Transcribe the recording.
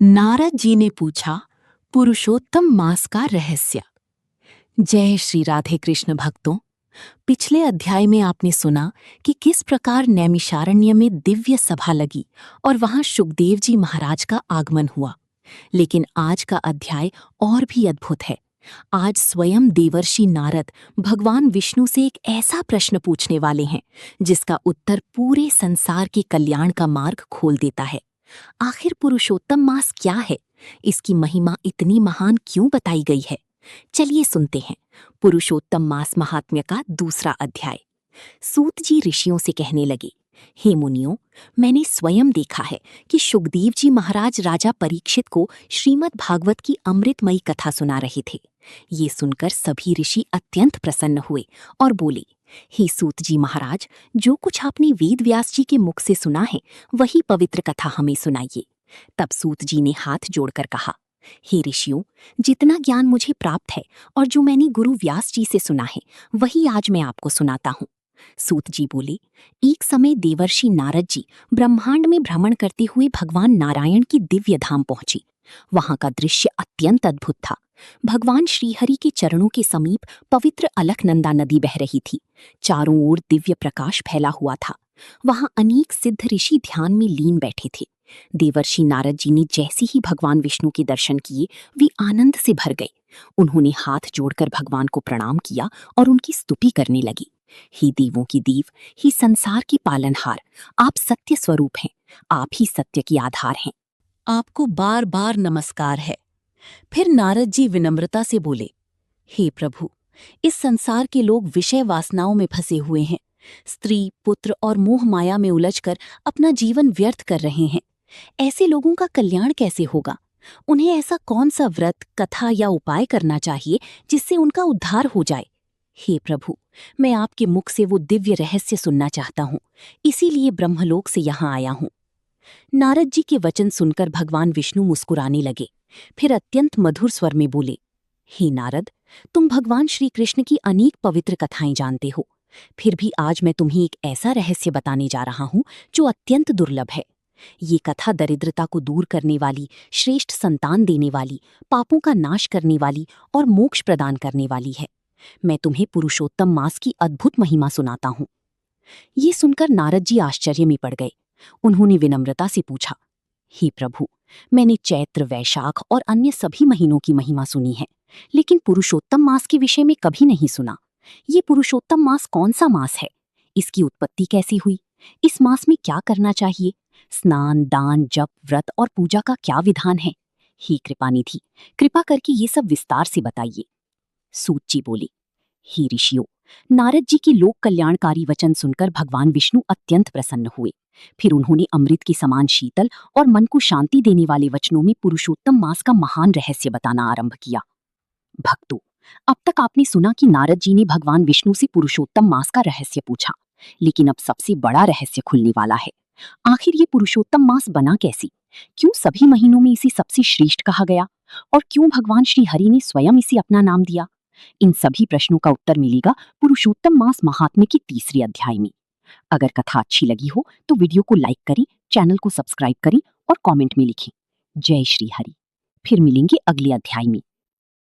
नारद जी ने पूछा, पुरुषोत्तम मास का रहस्य। जय श्री राधे कृष्ण भक्तों। पिछले अध्याय में आपने सुना कि किस प्रकार नैमिषारण्य में दिव्य सभा लगी और वहां सुखदेव जी महाराज का आगमन हुआ। लेकिन आज का अध्याय और भी अद्भुत है। आज स्वयं देवर्षि नारद भगवान विष्णु से एक ऐसा प्रश्न पूछने वाले हैं जिसका उत्तर पूरे संसार के कल्याण का मार्ग खोल देता है। आखिर पुरुषोत्तम मास क्या है? इसकी महिमा इतनी महान क्यों बताई गई है? चलिए सुनते हैं पुरुषोत्तम मास महात्म्य का दूसरा अध्याय। सूत जी ऋषियों से कहने लगे, हे मुनियों, मैंने स्वयं देखा है कि सुखदेव जी महाराज राजा परीक्षित को श्रीमद् भागवत की अमृतमयी कथा सुना रहे थे। ये सुनकर सभी ऋषि अत्यंत प्रसन्न हुए और बोले, हे सूत जी महाराज, जो कुछ आपने वेद व्यास जी के मुख से सुना है वही पवित्र कथा हमें सुनाइए। तब सूत जी ने हाथ जोड़कर कहा, हे ऋषियों, जितना ज्ञान मुझे प्राप्त है और जो मैंने गुरु व्यास जी से सुना है वही आज मैं आपको सुनाता हूँ। सूत जी बोले, एक समय देवर्षि नारद जी ब्रह्मांड में भ्रमण करते हुए भगवान नारायण की दिव्य धाम पहुंचे। वहां का दृश्य अत्यंत अद्भुत था। भगवान श्रीहरि के चरणों के समीप पवित्र अलकनंदा नदी बह रही थी। चारों ओर दिव्य प्रकाश फैला हुआ था। वहां अनेक सिद्ध ऋषि ध्यान में लीन बैठे थे। देवर्षि नारद जी ने जैसे ही भगवान विष्णु के दर्शन किए वे आनंद से भर गए। उन्होंने हाथ जोड़कर भगवान को प्रणाम किया और उनकी स्तुति करने लगी। हे देवों की देव, हे संसार के पालनहार, आप सत्य स्वरूप हैं। आप ही सत्य की आधार हैं। आपको बार बार नमस्कार है। फिर नारद जी विनम्रता से बोले, हे प्रभु, इस संसार के लोग विषय वासनाओं में फंसे हुए हैं। स्त्री, पुत्र और मोह माया में उलझकर अपना जीवन व्यर्थ कर रहे हैं। ऐसे लोगों का कल्याण कैसे होगा? उन्हें ऐसा कौन सा व्रत, कथा या उपाय करना चाहिए जिससे उनका उद्धार हो जाए? हे प्रभु, मैं आपके मुख से वो दिव्य रहस्य सुनना चाहता हूँ, इसीलिए ब्रह्मलोक से यहाँ आया हूँ। नारद जी के वचन सुनकर भगवान विष्णु मुस्कुराने लगे। फिर अत्यंत मधुर स्वर में बोले, हे नारद, तुम भगवान श्री कृष्ण की अनेक पवित्र कथाएं जानते हो। फिर भी आज मैं तुम्हें एक ऐसा रहस्य बताने जा रहा हूँ जो अत्यंत दुर्लभ है। ये कथा दरिद्रता को दूर करने वाली, श्रेष्ठ संतान देने वाली, पापों का नाश करने वाली और मोक्ष प्रदान करने वाली है। मैं तुम्हें पुरुषोत्तम मास की अद्भुत महिमा सुनाता हूँ। ये सुनकर नारद जी आश्चर्य में पड़ गए। उन्होंने विनम्रता से पूछा, हे प्रभु, मैंने चैत्र, वैशाख और अन्य सभी महीनों की महिमा सुनी है, लेकिन पुरुषोत्तम मास के विषय में कभी नहीं सुना। ये पुरुषोत्तम मास कौन सा मास है? इसकी उत्पत्ति कैसी हुई? इस मास में क्या करना चाहिए? स्नान, दान, जप, व्रत और पूजा का क्या विधान है? हे कृपानिधि, कृपा करके ये सब विस्तार से बताइए। सूत जी बोले, हे ऋषियों, नारद जी के लोक कल्याणकारी वचन सुनकर भगवान विष्णु अत्यंत प्रसन्न हुए। फिर उन्होंने अमृत के समान शीतल और मन को शांति देने वाले वचनों में पुरुषोत्तम मास का महान रहस्य बताना आरंभ किया। भक्तों, अब तक आपने सुना कि नारद जी ने भगवान विष्णु से पुरुषोत्तम मास का रहस्य पूछा, लेकिन अब सबसे बड़ा रहस्य खुलने वाला है। आखिर ये पुरुषोत्तम मास बना कैसे? क्यों सभी महीनों में इसे सबसे श्रेष्ठ कहा गया? और क्यों भगवान श्री हरि ने स्वयं इसे अपना नाम दिया? इन सभी प्रश्नों का उत्तर मिलेगा पुरुषोत्तम मास महात्म्य के तीसरे अध्याय में। अगर कथा अच्छी लगी हो तो वीडियो को लाइक करें, चैनल को सब्सक्राइब करें और कमेंट में लिखें, जय श्री हरि। फिर मिलेंगे अगले अध्याय में।